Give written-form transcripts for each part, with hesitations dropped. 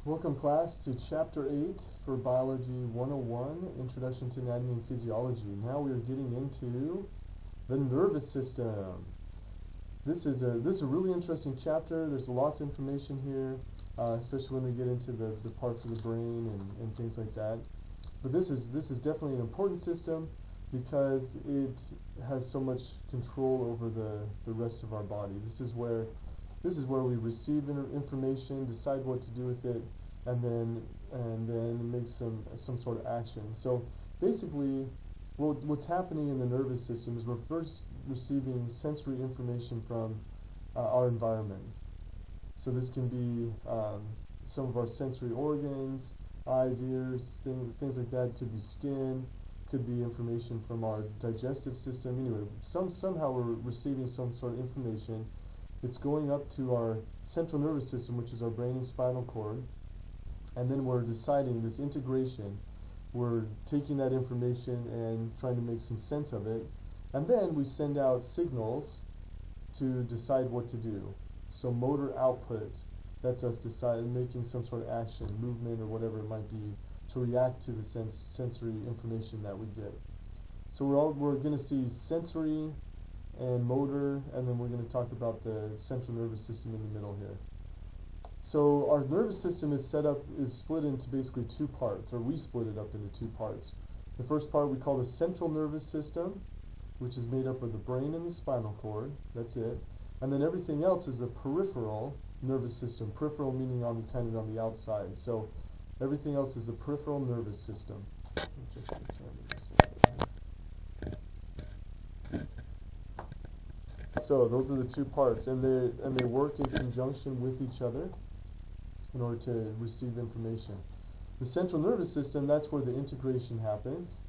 Welcome class to Chapter 8 for Biology 101, Introduction to Anatomy and Physiology. Now we are getting into the nervous system. This is a really interesting chapter. There's lots of information here, especially when we get into the parts of the brain and things like that. But this is definitely an important system because it has so much control over the rest of our body. This is where we receive information, decide what to do with it, and then make some sort of action. So basically, what's happening in the nervous system is we're first receiving sensory information from our environment. So this can be some of our sensory organs, eyes, ears, things like that. It could be skin, could be information from our digestive system. Anyway, somehow we're receiving some sort of information. It's going up to our central nervous system, which is our brain and spinal cord, and then we're deciding this integration. We're taking that information and trying to make some sense of it, and then we send out signals to decide what to do. So motor output, that's us making some sort of action, movement, or whatever it might be, to react to the sensory information that we get. So we're going to see sensory and motor, and then we're going to talk about the central nervous system in the middle here. So our nervous system is split into basically two parts, or we split it up into two parts. The first part we call the central nervous system, which is made up of the brain and the spinal cord. That's it. And then everything else is the peripheral nervous system. Peripheral meaning kind of on the outside. So everything else is the peripheral nervous system. So those are the two parts, and they work in conjunction with each other in order to receive information. The central nervous system, that's where the integration happens.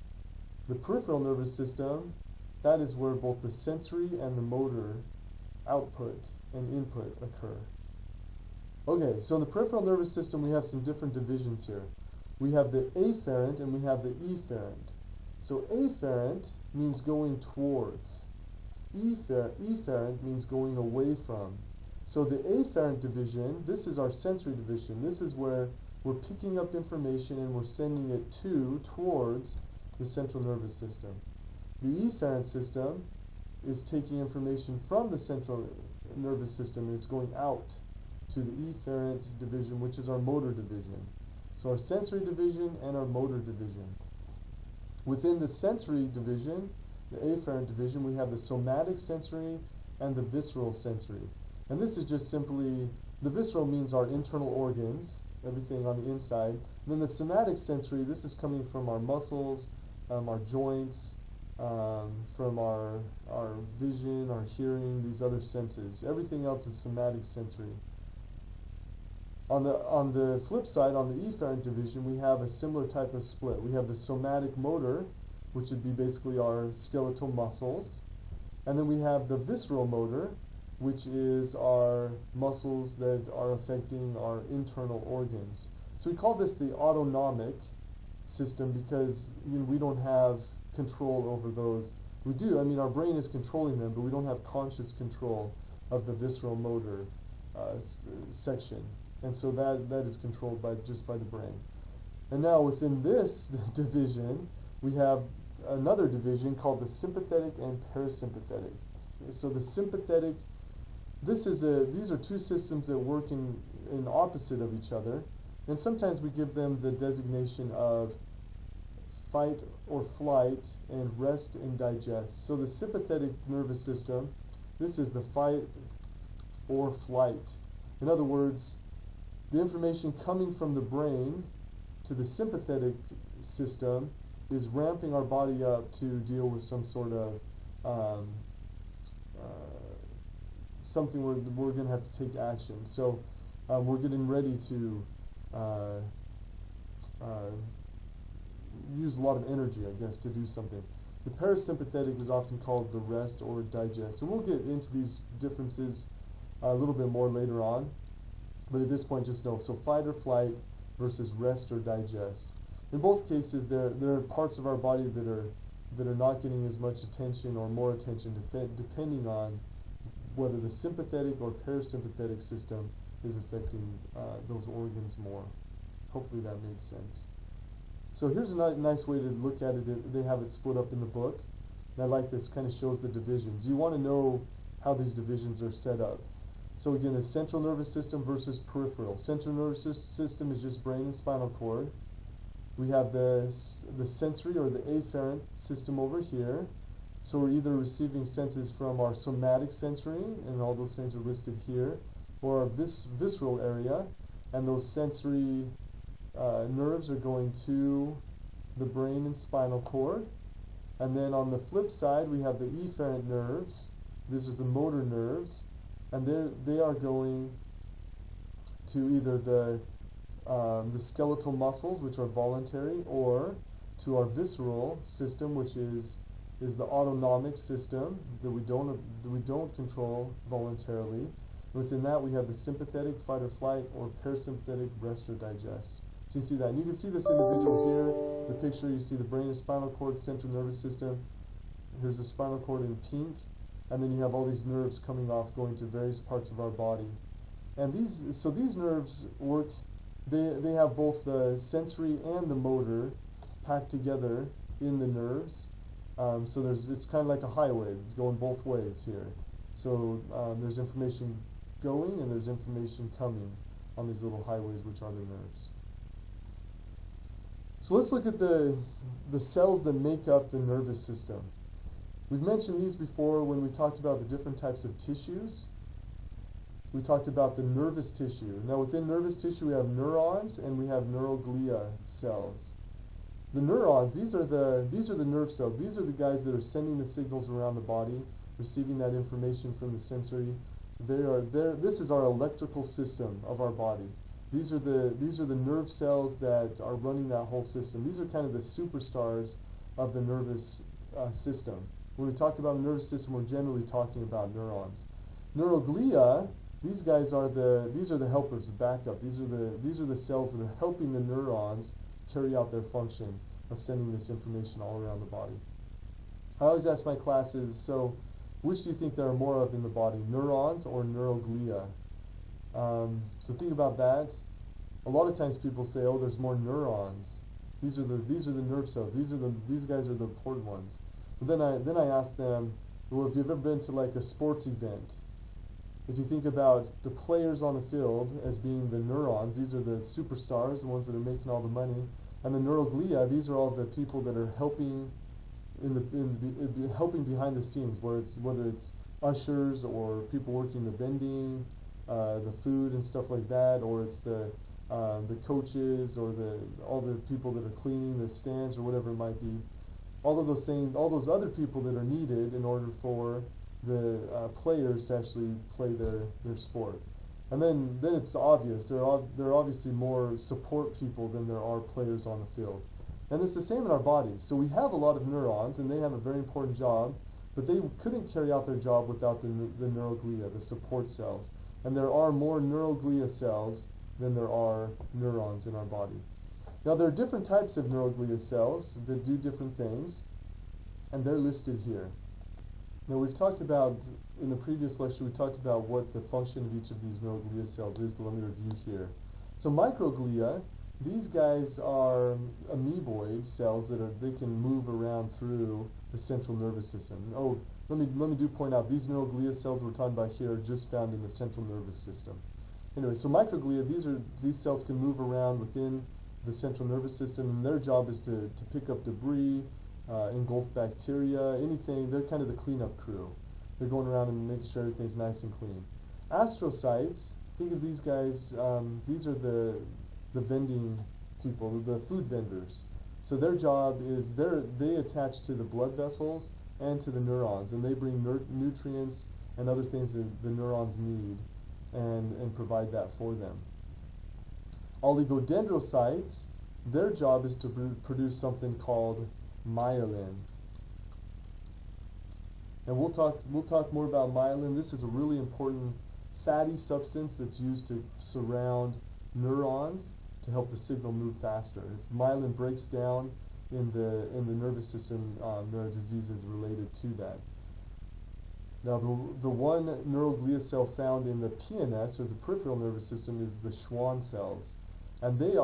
The peripheral nervous system, that is where both the sensory and the motor output and input occur. Okay, so in the peripheral nervous system we have some different divisions here. We have the afferent and we have the efferent. So afferent means going towards. Efferent means going away from. So the afferent division, this is our sensory division. This is where we're picking up information and we're sending it towards the central nervous system. The efferent system is taking information from the central nervous system and it's going out to the efferent division, which is our motor division. So our sensory division and our motor division. Within the sensory division, the afferent division, we have the somatic sensory and the visceral sensory. And this is just simply, the visceral means our internal organs, everything on the inside. And then the somatic sensory, this is coming from our muscles, our joints, from our vision, our hearing, these other senses. Everything else is somatic sensory. On the flip side, on the efferent division, we have a similar type of split. We have the somatic motor, which would be basically our skeletal muscles. And then we have the visceral motor, which is our muscles that are affecting our internal organs. So we call this the autonomic system because we don't have control over those. We do, our brain is controlling them, but we don't have conscious control of the visceral motor section. And so that is controlled by the brain. And now within this division, we have another division called the sympathetic and parasympathetic. So the sympathetic, these are two systems that work in opposite of each other, and sometimes we give them the designation of fight or flight and rest and digest. So the sympathetic nervous system, this is the fight or flight. In other words, the information coming from the brain to the sympathetic system is ramping our body up to deal with some sort of something where we're going to have to take action. So we're getting ready to use a lot of energy, I guess, to do something. The parasympathetic is often called the rest or digest. So we'll get into these differences a little bit more later on. But at this point, just know, so fight or flight versus rest or digest. In both cases, there are parts of our body that are not getting as much attention or more attention depending on whether the sympathetic or parasympathetic system is affecting those organs more. Hopefully that makes sense. So here's a nice way to look at it. They have it split up in the book. And I like this, kind of shows the divisions. You want to know how these divisions are set up. So again, the central nervous system versus peripheral. Central nervous system is just brain and spinal cord. We have the sensory or the afferent system over here. So we're either receiving senses from our somatic sensory, and all those things are listed here, or our visceral area, and those sensory nerves are going to the brain and spinal cord. And then on the flip side, we have the efferent nerves. These are the motor nerves, and they are going to either the skeletal muscles, which are voluntary, or to our visceral system, which is the autonomic system that we don't control voluntarily. Within that, we have the sympathetic fight or flight, or parasympathetic rest or digest. So you see that. And you can see this individual here. The picture, you see the brain and spinal cord, central nervous system. Here's the spinal cord in pink. And then you have all these nerves coming off, going to various parts of our body. And these nerves work, they have both the sensory and the motor packed together in the nerves. So it's kind of like a highway. It's going both ways here. So there's information going and there's information coming on these little highways, which are the nerves. So let's look at the cells that make up the nervous system. We've mentioned these before when we talked about the different types of tissues. We talked about the nervous tissue. Now within nervous tissue we have neurons and we have neuroglia cells. The neurons, these are the nerve cells. These are the guys that are sending the signals around the body, receiving that information from the sensory. This is our electrical system of our body. These are the nerve cells that are running that whole system. These are kind of the superstars of the nervous system. When we talk about the nervous system, we're generally talking about neurons. Neuroglia, these guys are the helpers, the backup. These are the cells that are helping the neurons carry out their function of sending this information all around the body. I always ask my classes, so which do you think there are more of in the body, neurons or neuroglia? So think about that. A lot of times people say, oh, there's more neurons. These are the nerve cells. These guys are the important ones. But then I ask them, well, if you've ever been to like a sports event, if you think about the players on the field as being the neurons, these are the superstars, the ones that are making all the money, and the neuroglia, these are all the people that are helping helping behind the scenes, whether it's ushers or people working the vending, the food and stuff like that, or it's the coaches or all the people that are cleaning the stands or whatever it might be. All of those things, all those other people that are needed in order for the players to actually play their sport. And then it's obvious, there are obviously more support people than there are players on the field. And it's the same in our bodies. So we have a lot of neurons, and they have a very important job, but they couldn't carry out their job without the neuroglia, the support cells. And there are more neuroglia cells than there are neurons in our body. Now there are different types of neuroglia cells that do different things, and they're listed here. Now we've talked about, in the previous lecture, we talked about what the function of each of these neuroglia cells is, but let me review here. So microglia, these guys are amoeboid cells they can move around through the central nervous system. Oh, let me point out, these neuroglia cells we're talking about here are just found in the central nervous system. Anyway, so microglia, these cells can move around within the central nervous system, and their job is to pick up debris, engulf bacteria, anything. They're kind of the cleanup crew. They're going around and making sure everything's nice and clean. Astrocytes, think of these guys, these are the vending people, the food vendors. So their job is they attach to the blood vessels and to the neurons, and they bring nutrients and other things that the neurons need and provide that for them. Oligodendrocytes, their job is to produce something called myelin. And we'll talk more about myelin. This is a really important fatty substance that's used to surround neurons to help the signal move faster. If myelin breaks down in the nervous system, there are diseases related to that. Now the one neuroglia cell found in the PNS, or the peripheral nervous system, is the Schwann cells. and they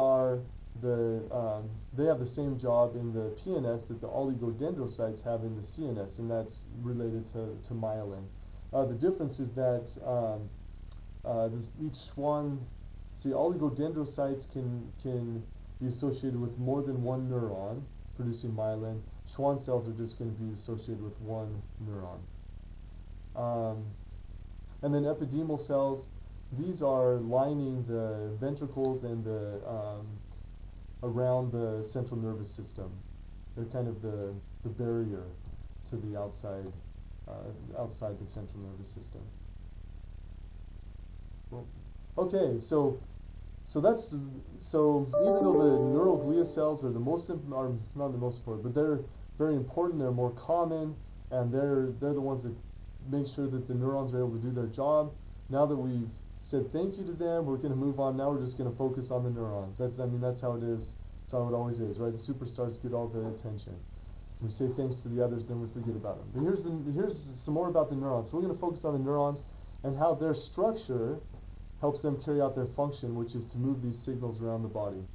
have the same job in the PNS that the oligodendrocytes have in the CNS, and that's related to myelin. The difference is that each Schwann, oligodendrocytes can be associated with more than one neuron producing myelin. Schwann cells are just going to be associated with one neuron. And then epidermal cells, these are lining the ventricles and the around the central nervous system. They're kind of the barrier to the outside the central nervous system. Well, okay, so even though the neural glia cells are not the most important, but they're very important. They're more common, and they're the ones that make sure that the neurons are able to do their job. Now that we've said thank you to them, we're going to move on. Now we're just going to focus on the neurons. That's how it is. That's how it always is, right? The superstars get all the attention. We say thanks to the others, then we forget about them. But here's some more about the neurons. So we're going to focus on the neurons and how their structure helps them carry out their function, which is to move these signals around the body.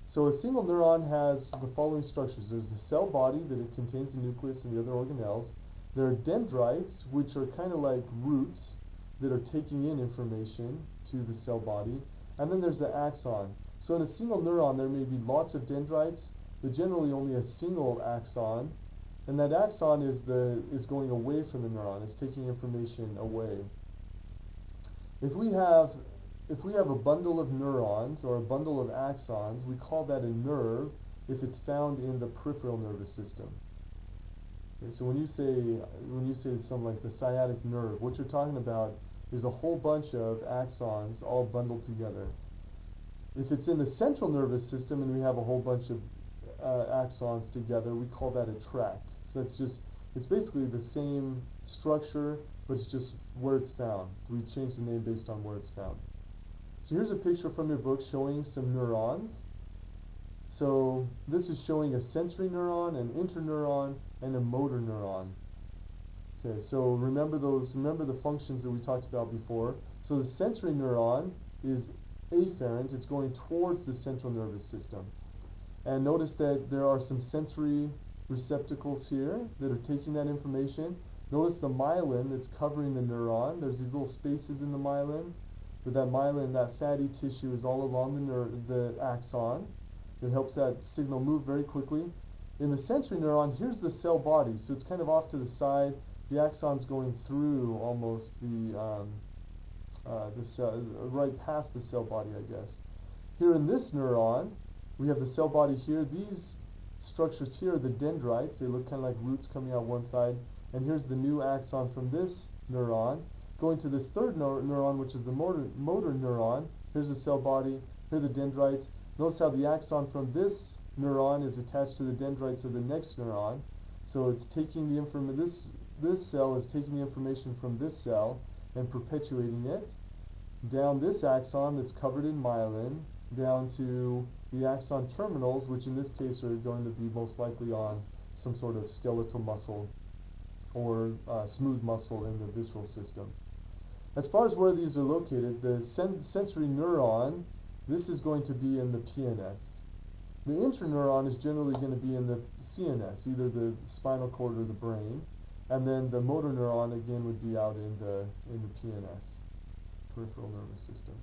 So a single neuron has the following structures. There's the cell body that it contains the nucleus and the other organelles. There are dendrites, which are kind of like roots that are taking in information to the cell body. And then there's the axon. So in a single neuron, there may be lots of dendrites, but generally only a single axon. And that axon is going away from the neuron. It's taking information away. If we have a bundle of neurons or a bundle of axons, we call that a nerve if it's found in the peripheral nervous system. Okay, so when you say something like the sciatic nerve, what you're talking about is a whole bunch of axons all bundled together. If it's in the central nervous system and we have a whole bunch of axons together, we call that a tract. So it's basically the same structure, but it's just where it's found. We change the name based on where it's found. So here's a picture from your book showing some neurons. So this is showing a sensory neuron, an interneuron, and a motor neuron. Okay, so remember the functions that we talked about before. So the sensory neuron is afferent, it's going towards the central nervous system. And notice that there are some sensory receptacles here that are taking that information. Notice the myelin that's covering the neuron. There's these little spaces in the myelin. But that myelin, that fatty tissue, is all along the axon. It helps that signal move very quickly. In the sensory neuron, here's the cell body. So it's kind of off to the side. The axon's going through almost the cell, right past the cell body, I guess. Here in this neuron, we have the cell body here. These structures here are the dendrites. They look kind of like roots coming out one side. And here's the new axon from this neuron. Going to this third neuron, which is the motor neuron. Here's the cell body. Here are the dendrites. Notice how the axon from this neuron is attached to the dendrites of the next neuron. So it's taking the information. This cell is taking the information from this cell and perpetuating it down this axon that's covered in myelin, down to the axon terminals, which in this case are going to be most likely on some sort of skeletal muscle or smooth muscle in the visceral system. As far as where these are located, the sensory neuron, this is going to be in the PNS. The interneuron is generally going to be in the CNS, either the spinal cord or the brain, and then the motor neuron again would be out in the PNS, peripheral nervous system.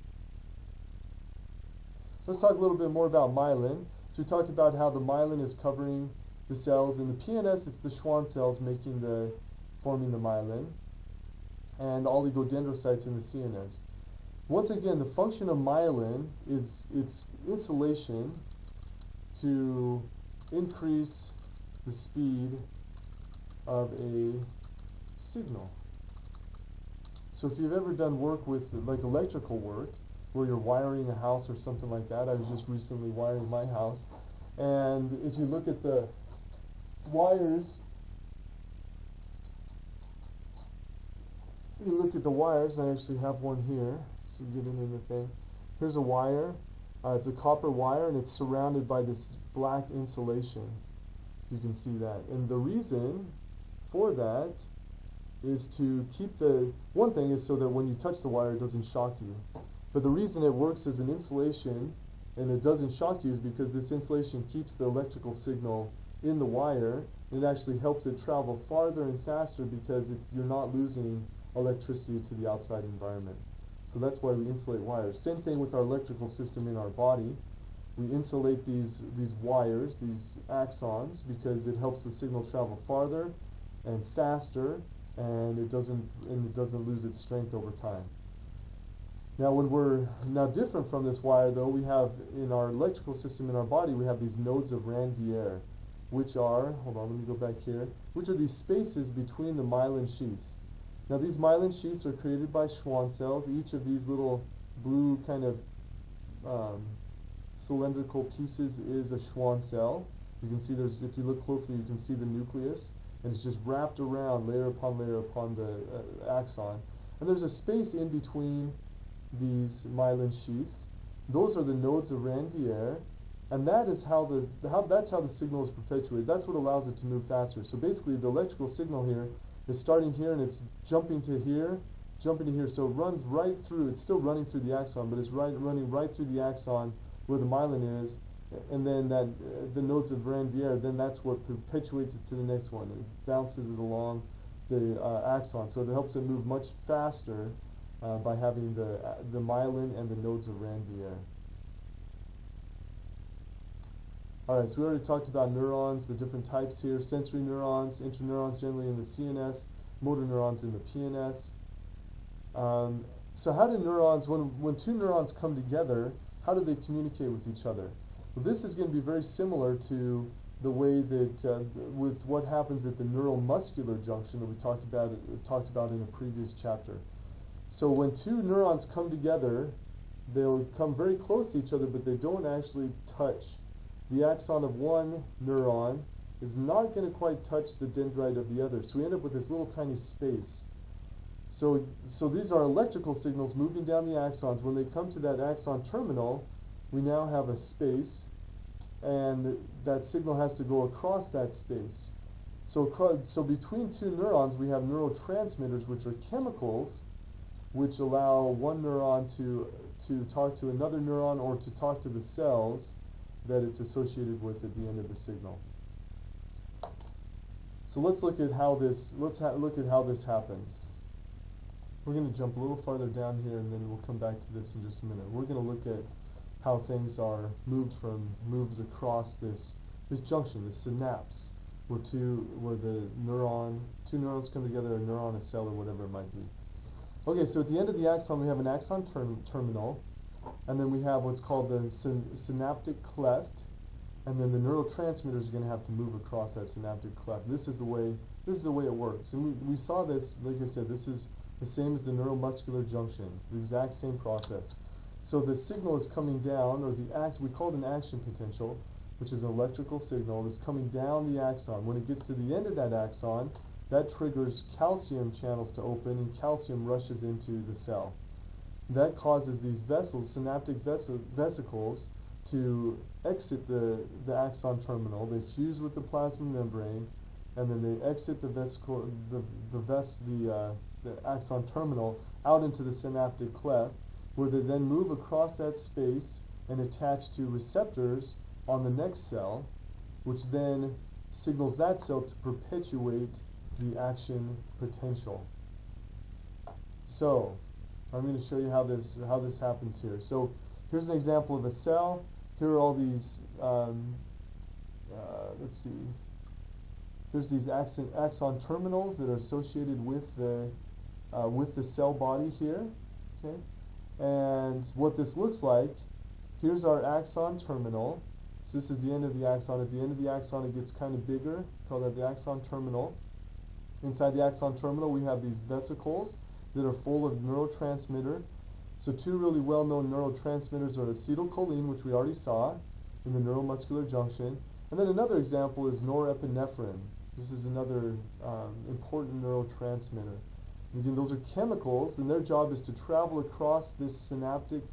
Let's talk a little bit more about myelin. So we talked about how the myelin is covering the cells. In the PNS, it's the Schwann cells forming the myelin, and oligodendrocytes in the CNS. Once again, the function of myelin is its insulation to increase the speed of a signal. So if you've ever done work with like electrical work, where you're wiring a house or something like that, I was just recently wiring my house, and if you look at the wires, I actually have one here, so get it in the thing. Here's a wire, it's a copper wire, and it's surrounded by this black insulation. You can see that. And the reason for that is to keep one thing is so that when you touch the wire it doesn't shock you. But the reason it works as an insulation and it doesn't shock you is because this insulation keeps the electrical signal in the wire. It actually helps it travel farther and faster because you're not losing electricity to the outside environment. So that's why we insulate wires. Same thing with our electrical system in our body. We insulate these wires, these axons, because it helps the signal travel farther and faster, and it doesn't lose its strength over time. Now, when we're different from this wire, though, we have in our electrical system in our body, we have these nodes of Ranvier, which are, hold on, let me go back here, which are these spaces between the myelin sheaths. Now, these myelin sheaths are created by Schwann cells. Each of these little blue kind of cylindrical pieces is a Schwann cell. You can see if you look closely, you can see the nucleus, and it's just wrapped around layer upon the axon. And there's a space in between these myelin sheaths. Those are the nodes of Ranvier, and that is that's how the signal is perpetuated. That's what allows it to move faster. So basically, the electrical signal here is starting here, and it's jumping to here. So it runs right through. It's still running through the axon, but it's running right through the axon where the myelin is, and then the nodes of Ranvier, then that's what perpetuates it to the next one. It bounces it along the axon, so it helps it move much faster by having the myelin and the nodes of Ranvier. Alright, so we already talked about neurons, the different types here. Sensory neurons, interneurons generally in the CNS, motor neurons in the PNS. So how do neurons, when two neurons come together, how do they communicate with each other? Well, this is going to be very similar to the way that with what happens at the neuromuscular junction that we talked about in a previous chapter. So when two neurons come together, they'll come very close to each other, but they don't actually touch. The axon of one neuron is not going to quite touch the dendrite of the other, so we end up with this little tiny space. So these are electrical signals moving down the axons. When they come to that axon terminal, we now have a space, and that signal has to go across that space. So between two neurons, we have neurotransmitters, which are chemicals, which allow one neuron to talk to another neuron or to talk to the cells that it's associated with at the end of the signal. So let's look at how this happens. We're going to jump a little farther down here, and then we'll come back to this in just a minute. We're going to look at how things are moved across this junction, this synapse, where two neurons come together, a neuron, a cell, or whatever it might be. Okay, so at the end of the axon, we have an axon terminal, and then we have what's called the synaptic cleft, and then the neurotransmitters are going to have to move across that synaptic cleft. This is the way it works. And we saw this, like I said, this is the same as the neuromuscular junction, the exact same process. So the signal is coming down, or we call it an action potential, which is an electrical signal that's coming down the axon. When it gets to the end of that axon, that triggers calcium channels to open, and calcium rushes into the cell. That causes these synaptic vesicles, to exit the axon terminal. They fuse with the plasma membrane, and then they exit the axon terminal out into the synaptic cleft, where they then move across that space and attach to receptors on the next cell, which then signals that cell to perpetuate the action potential. So I'm going to show you how this happens here. So here's an example of a cell. Here are all these, let's see, there's these axon terminals that are associated with the cell body here, okay? And what this looks like, here's our axon terminal. So this is the end of the axon. At the end of the axon, it gets kind of bigger. Call that the axon terminal. Inside the axon terminal, we have these vesicles that are full of neurotransmitter. So two really well-known neurotransmitters are acetylcholine, which we already saw in the neuromuscular junction. And then another example is norepinephrine. This is another important neurotransmitter. And again, those are chemicals, and their job is to travel across this synaptic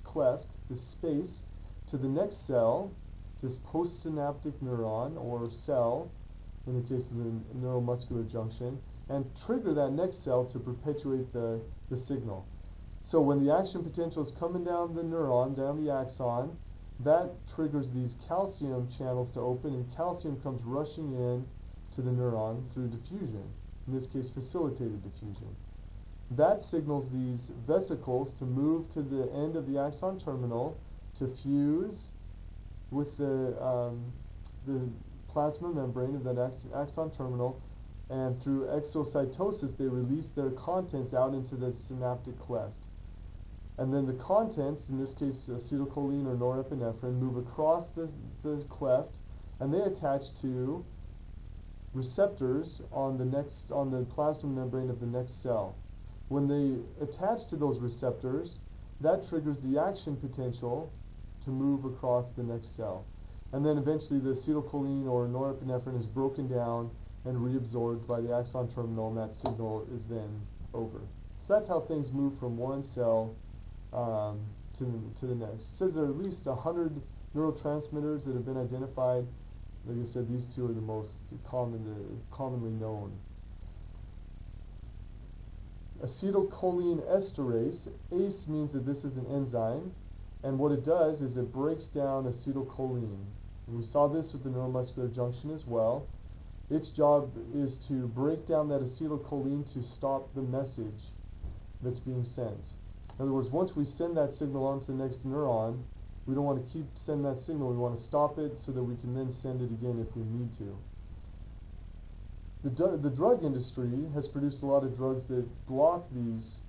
cleft, this space, to the next cell, this postsynaptic neuron or cell, in the case of the neuromuscular junction, and trigger that next cell to perpetuate the signal. So when the action potential is coming down the neuron, down the axon, that triggers these calcium channels to open, and calcium comes rushing in to the neuron through diffusion, in this case facilitated diffusion. That signals these vesicles to move to the end of the axon terminal to fuse with the plasma membrane of that axon terminal, and through exocytosis they release their contents out into the synaptic cleft. And then the contents, in this case acetylcholine or norepinephrine, move across the cleft, and they attach to receptors on the plasma membrane of the next cell. When they attach to those receptors, that triggers the action potential to move across the next cell. And then eventually the acetylcholine or norepinephrine is broken down and reabsorbed by the axon terminal, and that signal is then over. So that's how things move from one cell to the next. It says there are at least 100 neurotransmitters that have been identified. Like I said, these two are the most commonly known. Acetylcholine esterase, ACE means that this is an enzyme, and what it does is it breaks down acetylcholine. And we saw this with the neuromuscular junction as well. Its job is to break down that acetylcholine to stop the message that's being sent. In other words, once we send that signal on to the next neuron, we don't want to keep sending that signal. We want to stop it so that we can then send it again if we need to. The drug industry has produced a lot of drugs that block these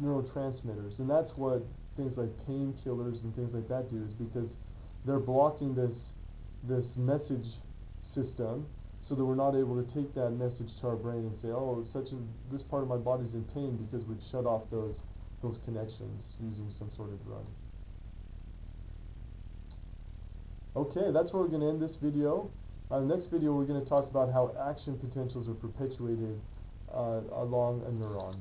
neurotransmitters, and that's what things like painkillers and things like that do, is because they're blocking this message system so that we're not able to take that message to our brain and say, oh, this part of my body's in pain, because we've shut off those connections using some sort of drug. Okay, that's where we're going to end this video. Next video we're going to talk about how action potentials are perpetuated along a neuron.